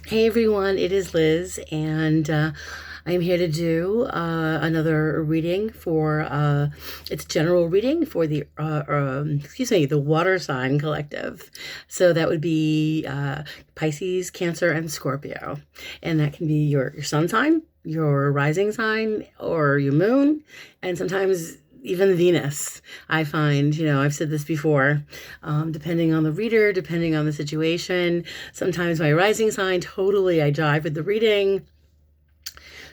Hey everyone, it is Liz, and I am here to do another reading for it's general reading for the the water sign collective. So that would be Pisces, Cancer, and Scorpio, and that can be your sun sign, your rising sign, or your moon, and sometimes even Venus. I find, I've said this before, depending on the reader, depending on the situation. Sometimes my rising sign, totally I jive with the reading.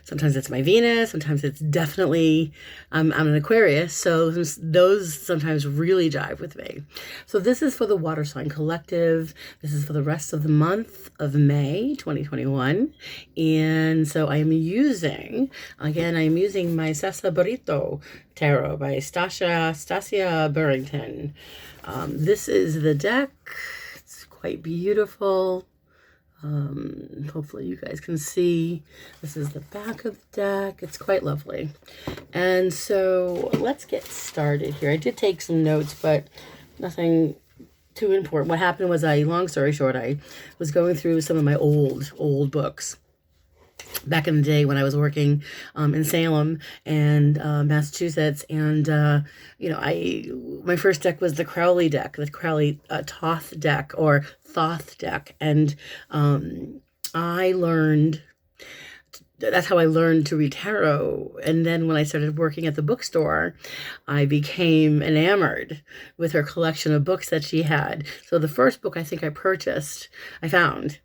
Sometimes it's my Venus. Sometimes it's definitely, I'm an Aquarius. So those sometimes really jive with me. So this is for the Water Sign Collective. This is for the rest of the month of May 2021. And so I'm using my Sessa Burrito Tarot by Stasia Burrington. This is the deck. It's quite beautiful. Hopefully you guys can see. This is the back of the deck. It's quite lovely. And so let's get started here. I did take some notes, but nothing too important. What happened was, long story short, I was going through some of my old books back in the day when I was working in Salem and Massachusetts, and my first deck was the Crowley deck, the Crowley Thoth deck or Thoth deck, and I learned. That's how I learned to read tarot. And then when I started working at the bookstore, I became enamored with her collection of books that she had. So the first book I think I found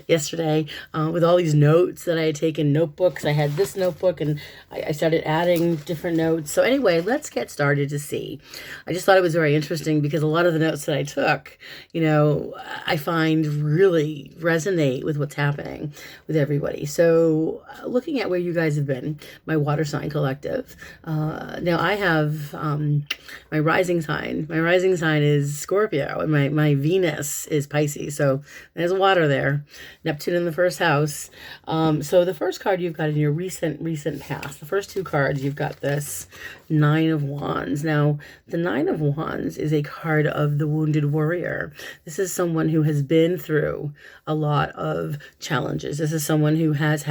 yesterday with all these notes that I had taken, notebooks. I had this notebook and I started adding different notes. So anyway, let's get started to see. I just thought it was very interesting because a lot of the notes that I took, I find really resonate with what's happening with everybody. So looking at where you guys have been, my water sign collective. Now I have my rising sign. My rising sign is Scorpio and my Venus is Pisces. So there's water there. Neptune in the first house. So the first card you've got in your recent past, the first two cards, you've got this Nine of Wands. Now, the Nine of Wands is a card of the wounded warrior. This is someone who has been through a lot of challenges. This is someone who has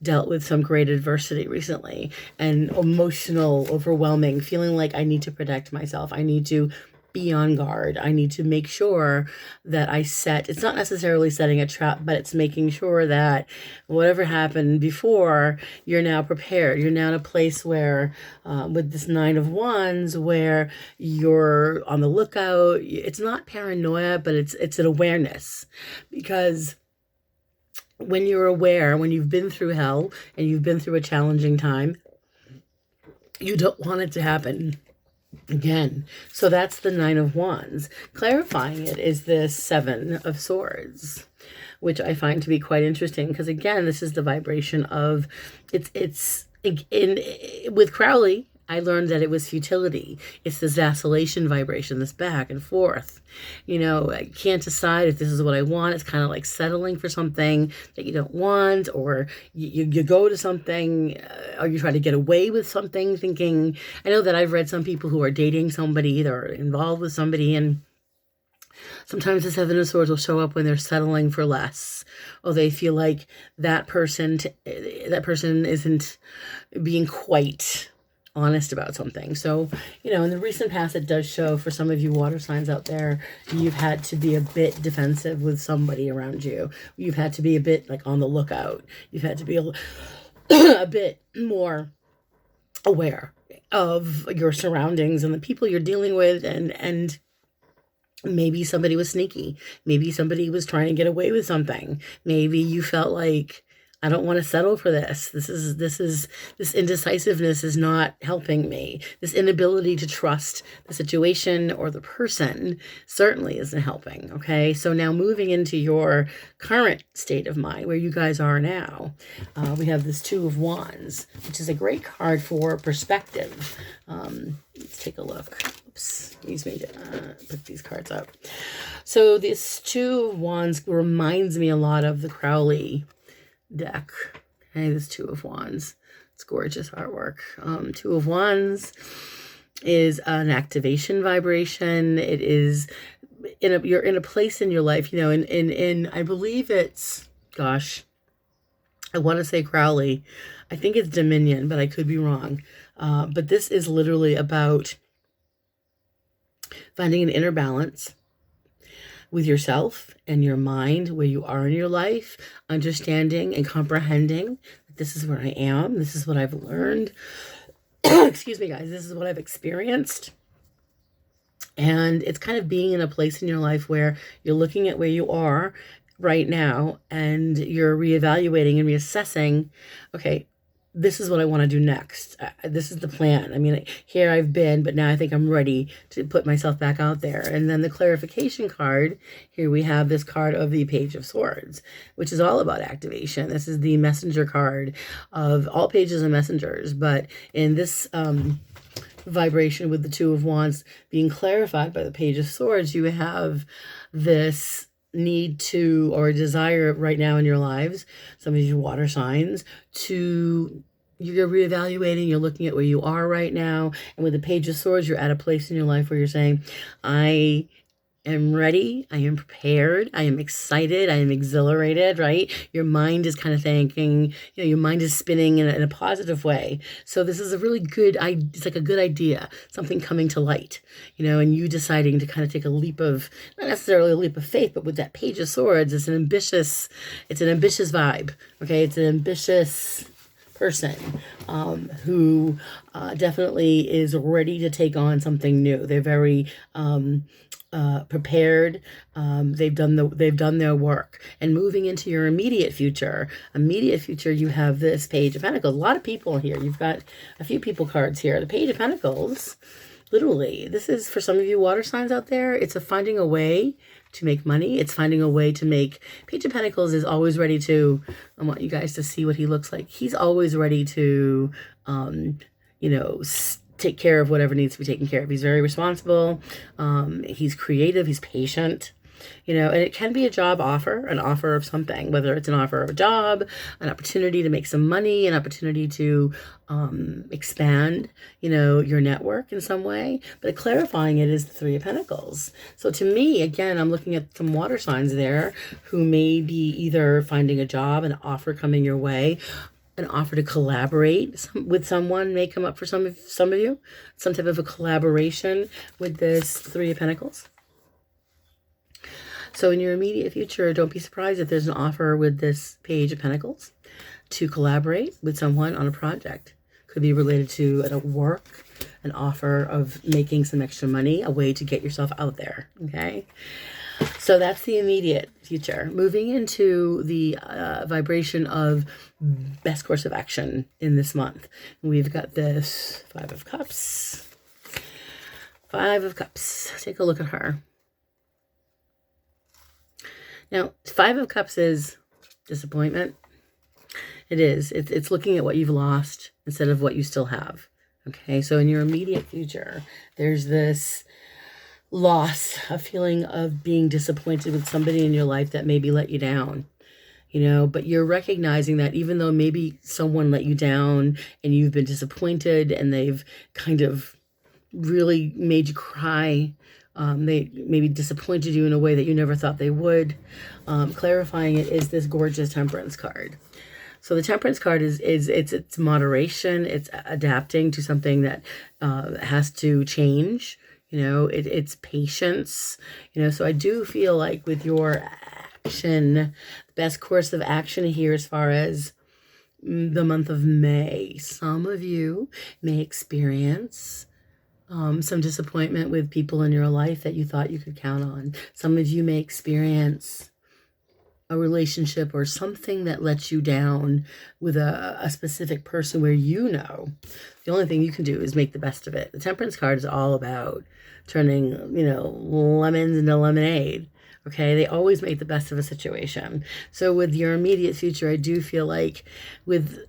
dealt with some great adversity recently and emotional, overwhelming, feeling like I need to protect myself. I need to be on guard. I need to make sure that it's not necessarily setting a trap, but it's making sure that whatever happened before, you're now prepared. You're now in a place where, with this Nine of Wands, where you're on the lookout. It's not paranoia, but it's an awareness, because when you're aware, when you've been through hell and you've been through a challenging time, you don't want it to happen again. So that's the Nine of Wands. Clarifying it is the Seven of Swords, which I find to be quite interesting because, again, this is the vibration of with Crowley. I learned that it was futility. It's this vacillation vibration, this back and forth. I can't decide if this is what I want. It's kind of like settling for something that you don't want, or you go to something, or you try to get away with something thinking. I know that I've read some people who are dating somebody, they're involved with somebody, and sometimes the Seven of Swords will show up when they're settling for less, or they feel like that person isn't being quite honest about something. So, in the recent past, it does show for some of you water signs out there, you've had to be a bit defensive with somebody around you. You've had to be a bit like on the lookout. You've had to be a bit more aware of your surroundings and the people you're dealing with, and maybe somebody was sneaky. Maybe somebody was trying to get away with something. Maybe you felt like, I don't want to settle for this. This indecisiveness is not helping me. This inability to trust the situation or the person certainly isn't helping. Okay. So now moving into your current state of mind, where you guys are now, we have this Two of Wands, which is a great card for perspective. Let's take a look. Oops, excuse me to put these cards up. So this Two of Wands reminds me a lot of the Crowley deck. Okay, this Two of Wands. It's gorgeous artwork. Two of Wands is an activation vibration. It is you're in a place in your life, in I believe it's gosh, I want to say Crowley. I think it's Dominion, but I could be wrong. But this is literally about finding an inner balance with yourself and your mind, where you are in your life, understanding and comprehending that this is where I am, this is what I've learned. Excuse me, guys, this is what I've experienced. And it's kind of being in a place in your life where you're looking at where you are right now and you're reevaluating and reassessing, okay, this is what I want to do next. This is the plan. I mean, here I've been, but now I think I'm ready to put myself back out there. And then the clarification card, here we have this card of the Page of Swords, which is all about activation. This is the messenger card of all pages of messengers. But in this vibration with the Two of Wands being clarified by the Page of Swords, you have this need to, or desire right now in your lives, some of you water signs, to, you're reevaluating, you're looking at where you are right now. And with the Page of Swords, you're at a place in your life where you're saying, I am ready, I am prepared, I am excited, I am exhilarated, right? Your mind is kind of thinking, your mind is spinning in a positive way. So this is a really good, it's like a good idea, something coming to light, and you deciding to kind of take a leap of, not necessarily a leap of faith, but with that Page of Swords, it's an ambitious vibe, okay? It's an ambitious person who definitely is ready to take on something new. They're very prepared. They've done their work. And moving into your immediate future, you have this Page of Pentacles. A lot of people here. You've got a few people cards here. The Page of Pentacles, literally, this is for some of you water signs out there. It's finding a way to make money. It's finding a way to make, Page of Pentacles is always ready to, I want you guys to see what he looks like. He's always ready to, take care of whatever needs to be taken care of. He's very responsible. He's creative. He's patient. And it can be a job offer, an offer of something, whether it's an offer of a job, an opportunity to make some money, an opportunity to expand, your network in some way. But clarifying it is the Three of Pentacles. So to me, again, I'm looking at some water signs there who may be either finding a job, an offer coming your way, an offer to collaborate with someone may come up for some of you, some type of a collaboration with this Three of Pentacles. So in your immediate future, don't be surprised if there's an offer with this Page of Pentacles to collaborate with someone on a project. Could be related to a work, an offer of making some extra money, a way to get yourself out there, okay? So that's the immediate future. Moving into the vibration of best course of action in this month. We've got this Five of Cups. Five of Cups. Take a look at her. Now, Five of Cups is disappointment. It is. It's looking at what you've lost instead of what you still have. Okay, so in your immediate future, there's this loss, a feeling of being disappointed with somebody in your life that maybe let you down, but you're recognizing that even though maybe someone let you down and you've been disappointed and they've kind of really made you cry, they maybe disappointed you in a way that you never thought they would. Clarifying it is this gorgeous Temperance card. So the Temperance card is it's moderation, it's adapting to something that has to change. It's patience, so I do feel like with your action, the best course of action here as far as the month of May, some of you may experience some disappointment with people in your life that you thought you could count on. Some of you may experience a relationship or something that lets you down with a specific person where the only thing you can do is make the best of it. The Temperance card is all about turning, lemons into lemonade. Okay, they always make the best of a situation. So with your immediate future, I do feel like with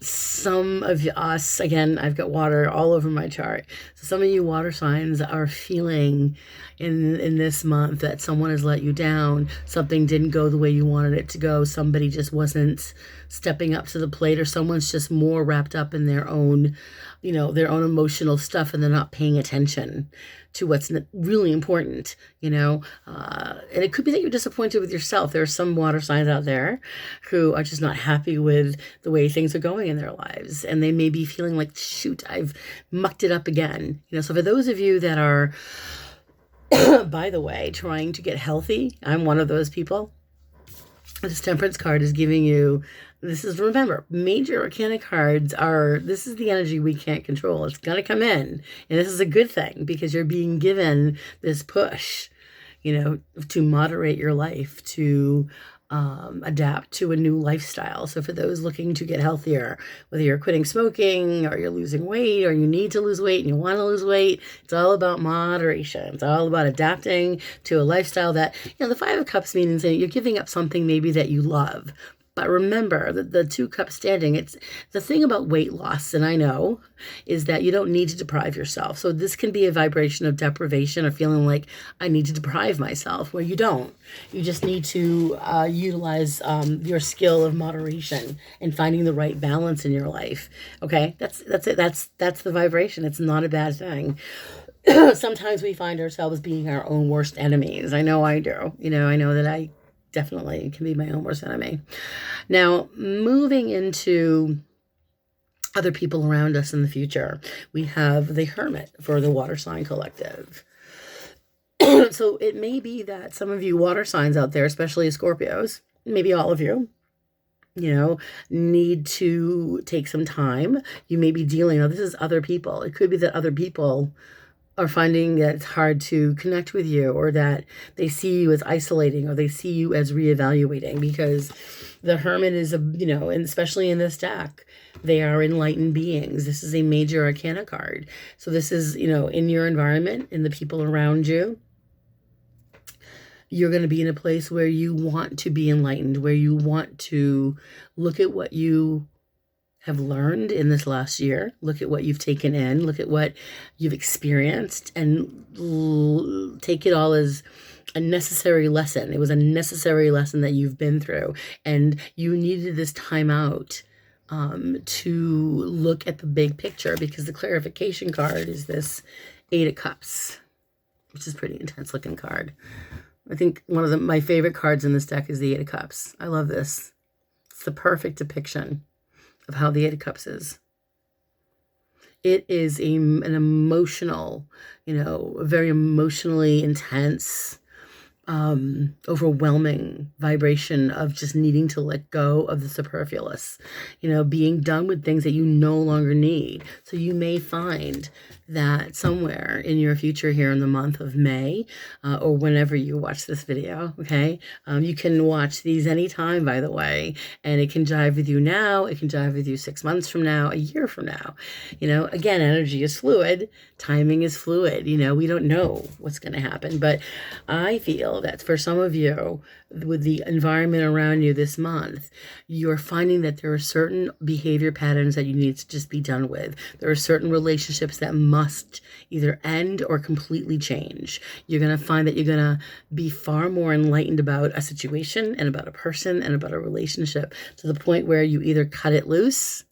some of us, again, I've got water all over my chart. So some of you water signs are feeling, in this month, that someone has let you down, something didn't go the way you wanted it to go, somebody just wasn't stepping up to the plate, or someone's just more wrapped up in their own, their own emotional stuff, and they're not paying attention to what's really important, and it could be that you're disappointed with yourself. There are some water signs out there who are just not happy with the way things are going in their lives, and they may be feeling like, shoot, I've mucked it up again. So for those of you that are, by the way, trying to get healthy, I'm one of those people. This Temperance card is giving you, remember, major arcana cards this is the energy we can't control. It's going to come in. And this is a good thing, because you're being given this push, to moderate your life, to adapt to a new lifestyle. So for those looking to get healthier, whether you're quitting smoking, or you're losing weight, or you need to lose weight and you want to lose weight, it's all about moderation. It's all about adapting to a lifestyle that, the Five of Cups means that you're giving up something maybe that you love. But remember that the 2 cups standing, it's the thing about weight loss, and I know, is that you don't need to deprive yourself. So this can be a vibration of deprivation, or feeling like I need to deprive myself, where you don't. You just need to utilize your skill of moderation and finding the right balance in your life. Okay, that's it. That's the vibration. It's not a bad thing. Sometimes we find ourselves being our own worst enemies. I know I do. I know that I definitely can be my own worst enemy. Now, moving into other people around us in the future, we have the Hermit for the water sign collective. So it may be that some of you water signs out there, especially Scorpios, maybe all of you, need to take some time. You may be dealing, this is other people. It could be that other people are finding that it's hard to connect with you, or that they see you as isolating, or they see you as reevaluating, because the Hermit is and especially in this deck, they are enlightened beings. This is a major arcana card. So this is, in your environment, in the people around you, you're going to be in a place where you want to be enlightened, where you want to look at what you have learned in this last year, look at what you've taken in, look at what you've experienced, and take it all as a necessary lesson. It was a necessary lesson that you've been through, and you needed this time out to look at the big picture, because the clarification card is this 8 of Cups, which is a pretty intense looking card. I think one of my favorite cards in this deck is the 8 of Cups. I love this. It's the perfect depiction of how the 8 of Cups is. It is an emotional, a very emotionally intense, overwhelming vibration of just needing to let go of the superfluous, being done with things that you no longer need. So you may find that somewhere in your future here in the month of May, or whenever you watch this video, okay? You can watch these anytime, by the way, and it can jive with you now, it can jive with you 6 months from now, a year from now. Again, energy is fluid, timing is fluid, we don't know what's going to happen, but I feel that for some of you, with the environment around you this month, you're finding that there are certain behavior patterns that you need to just be done with. There are certain relationships that must either end or completely change. You're going to find that you're going to be far more enlightened about a situation and about a person and about a relationship, to the point where you either cut it loose,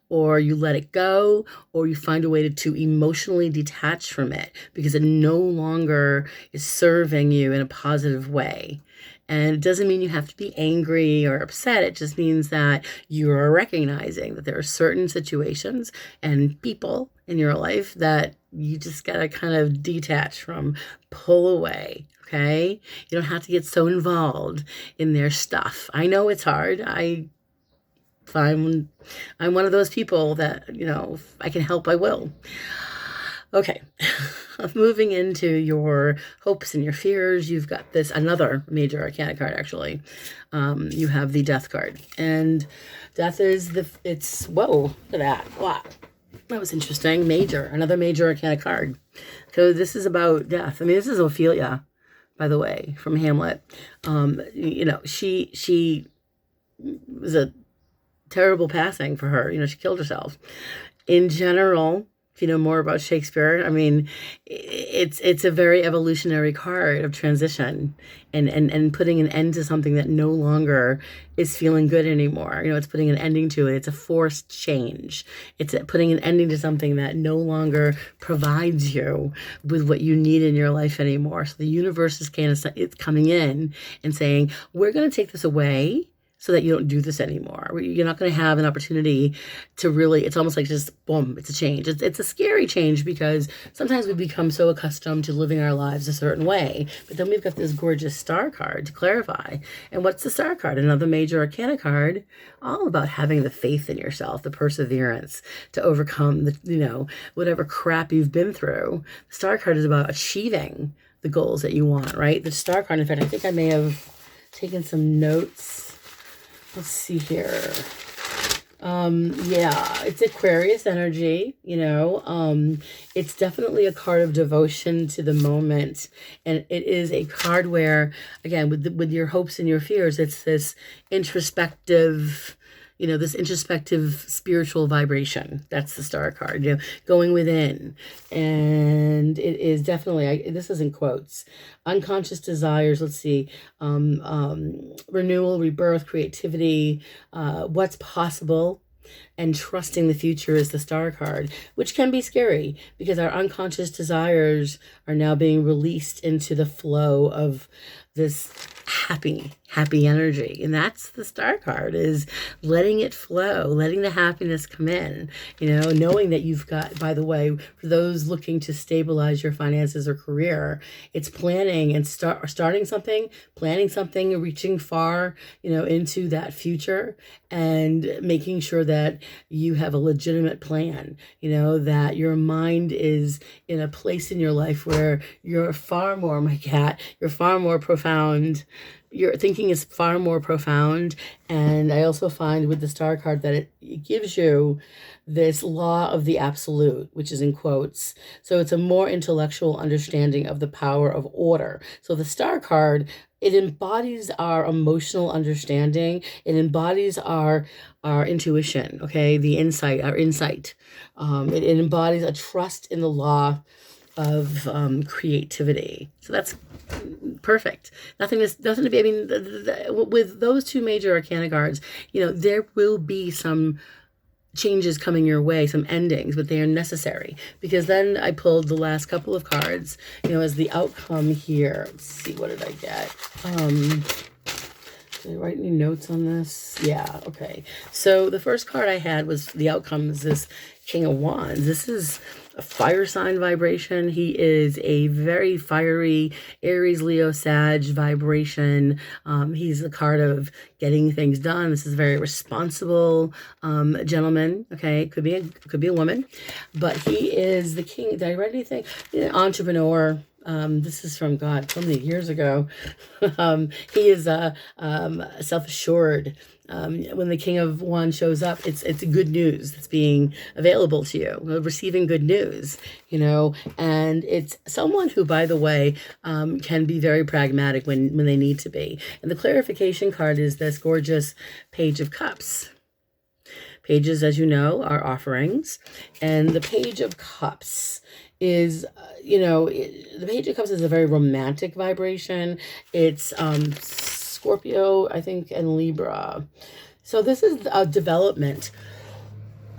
or you let it go, or you find a way to emotionally detach from it, because it no longer is serving you in a positive way. And it doesn't mean you have to be angry or upset. It just means that you are recognizing that there are certain situations and people in your life that you just got to kind of detach from, pull away. Okay? You don't have to get so involved in their stuff. I know it's hard. I'm one of those people that, if I can help, I will. Okay, moving into your hopes and your fears, you've got another major arcana card, actually. You have the Death card. And Death is whoa, look at that. Wow, that was interesting. Another major arcana card. So this is about death. I mean, this is Ophelia, by the way, from Hamlet. She was a terrible passing for her. She killed herself. In general, If you know more about Shakespeare, I mean, it's a very evolutionary card of transition and putting an end to something that no longer is feeling good anymore. You know, it's putting an ending to it. It's a forced change. It's putting an ending to something that no longer provides you with what you need in your life anymore. So the universe is it's coming in and saying, we're going to take this away so that you don't do this anymore. You're not going to have an opportunity to really, it's almost like just, boom, it's a change. It's a scary change because sometimes we become so accustomed to living our lives a certain way. But then we've got this gorgeous star card to clarify. And what's the star card? Another major arcana card, all about having the faith in yourself, the perseverance to overcome whatever crap you've been through. The star card is about achieving the goals that you want, right? The star card, in fact, I think I may have taken some notes. Let's see here. Yeah, it's Aquarius energy, it's definitely a card of devotion to the moment. And it is a card where, again, with your hopes and your fears, it's this introspective, this introspective spiritual vibration. That's the star card, going within. And it is definitely, this is in quotes, unconscious desires. Let's see, renewal, rebirth, creativity, what's possible, and trusting the future is the star card, which can be scary because our unconscious desires are now being released into the flow of this happy energy. And that's the star card, is letting it flow, letting the happiness come in, knowing that you've got, by the way, for those looking to stabilize your finances or career, it's planning and starting something, planning something, reaching far, into that future and making sure that you have a legitimate plan, that your mind is in a place in your life where you're far more, my cat, you're far more profound. Your thinking is far more profound. And I also find with the star card that it gives you this law of the absolute, which is in quotes. So it's a more intellectual understanding of the power of order. So the star card, it embodies our emotional understanding. It embodies our intuition, okay? Our insight. It embodies a trust in the law of creativity. So that's perfect. Nothing to be, I mean, with those two major arcana cards, there will be some changes coming your way, some endings, but they are necessary, because then I pulled the last couple of cards, as the outcome here. Let's see, what did I get? Did I write any notes on this? Yeah, okay. So the first card I had was the outcome is this King of Wands. This is a fire sign vibration. He is a very fiery Aries, Leo, Sag vibration. He's a card of getting things done. This is a very responsible gentleman. Okay, could be a woman, but he is the king. Did I write anything? Entrepreneur. This is from God so many years ago. He is self-assured. When the King of Wands shows up, it's good news that's being available to you, receiving good news, and it's someone who, by the way, can be very pragmatic when they need to be. And the clarification card is this gorgeous Page of Cups. Pages, as you know, are offerings, and the Page of Cups is, the Page of Cups is a very romantic vibration. It's Scorpio, I think, and Libra. So this is a development.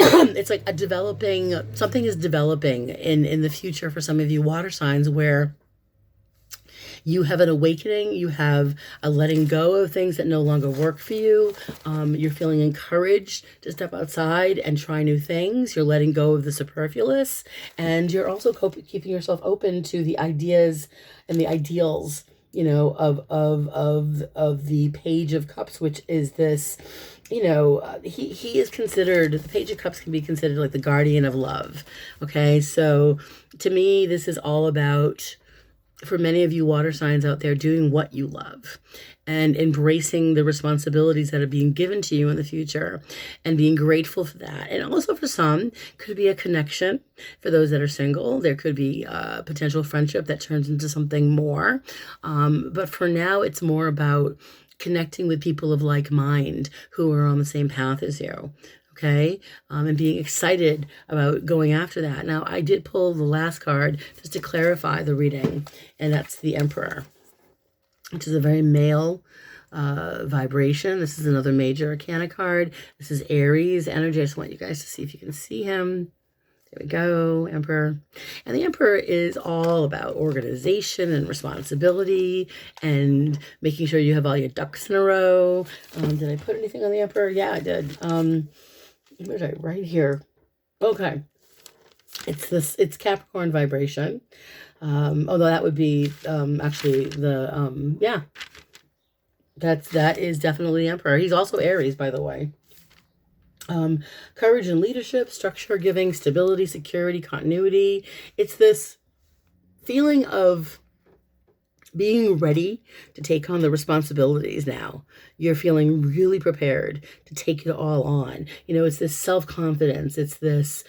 It's like something is developing in the future for some of you water signs, where you have an awakening, you have a letting go of things that no longer work for you. You're feeling encouraged to step outside and try new things. You're letting go of the superfluous, and you're also keeping yourself open to the ideas and the ideals, of the Page of Cups, which is this, he is considered, the Page of Cups can be considered like the guardian of love. Okay, so to me, this is all about, for many of you water signs out there, doing what you love and embracing the responsibilities that are being given to you in the future and being grateful for that. And also for some, could be a connection. For those that are single, there could be a potential friendship that turns into something more. But for now, it's more about connecting with people of like mind who are on the same path as you. okay, and being excited about going after that. Now, I did pull the last card just to clarify the reading, and that's the Emperor, which is a very male vibration. This is another major arcana card. This is Aries energy. I just want you guys to see if you can see him. There we go, Emperor. And the Emperor is all about organization and responsibility and making sure you have all your ducks in a row. Did I put anything on the Emperor? Yeah, I did. Where did I write here? Okay. It's Capricorn vibration. Although that would be actually the, yeah. That is definitely the Emperor. He's also Aries, by the way. Courage and leadership, structure, giving, stability, security, continuity. It's this feeling of being ready to take on the responsibilities now. You're feeling really prepared to take it all on. You know, it's this self-confidence. It's this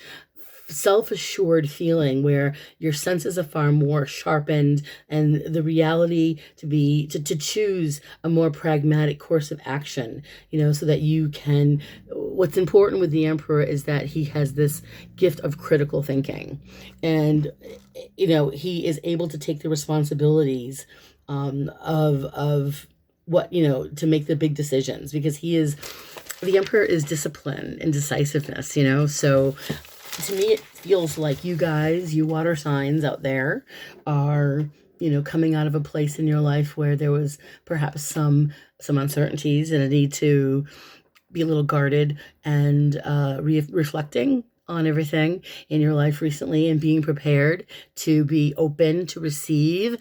self-assured feeling where your senses are far more sharpened, and the reality to choose a more pragmatic course of action, you know, so that you can. What's important with the Emperor is that he has this gift of critical thinking, and you know, he is able to take the responsibilities of what, you know, to make the big decisions, because the Emperor is discipline and decisiveness, you know. So to me, it feels like you guys, you water signs out there, are, you know, coming out of a place in your life where there was perhaps some uncertainties and a need to be a little guarded and reflecting on everything in your life recently, and being prepared to be open to receive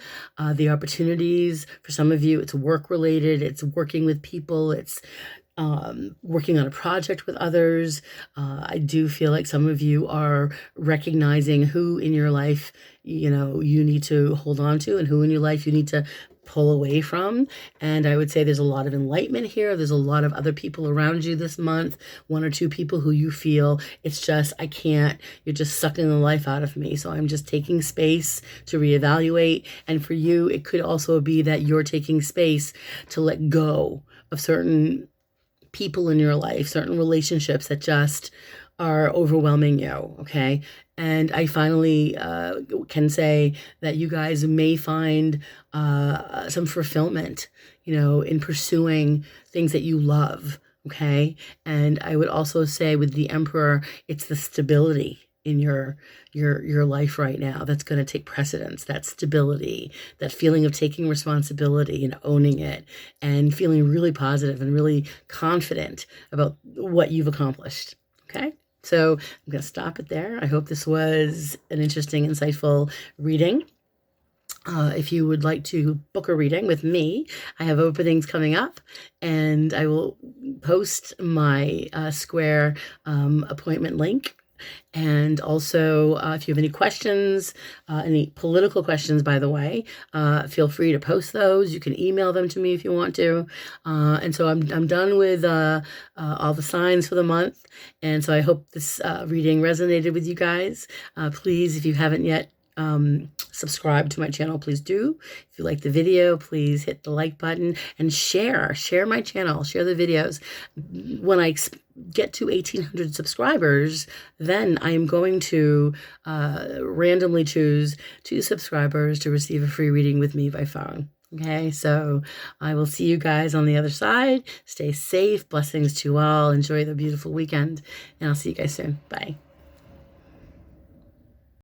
the opportunities. For some of you, it's work related, it's working with people, it's working on a project with others. I do feel like some of you are recognizing who in your life, you know, you need to hold on to, and who in your life you need to pull away from. And I would say there's a lot of enlightenment here. There's a lot of other people around you this month, one or two people who you feel it's just, I can't, you're just sucking the life out of me. So I'm just taking space to reevaluate. And for you, it could also be that you're taking space to let go of certain people in your life, certain relationships that just are overwhelming you, okay? And I finally can say that you guys may find some fulfillment, you know, in pursuing things that you love, okay? And I would also say with the Emperor, it's the stability in your life right now that's going to take precedence. That stability, that feeling of taking responsibility and owning it, and feeling really positive and really confident about what you've accomplished. Okay, so I'm going to stop it there. I hope this was an interesting, insightful reading. If you would like to book a reading with me, I have openings coming up, and I will post my Square appointment link. And also, if you have any questions, any political questions, by the way, feel free to post those. You can email them to me if you want to. And so I'm done with all the signs for the month. And so I hope this reading resonated with you guys. Please, if you haven't yet subscribe to my channel, please do. If you like the video, please hit the like button and share my channel, share the videos. When I get to 1,800 subscribers, then I am going to randomly choose 2 subscribers to receive a free reading with me by phone. Okay, so I will see you guys on the other side. Stay safe. Blessings to all. Enjoy the beautiful weekend, and I'll see you guys soon. Bye.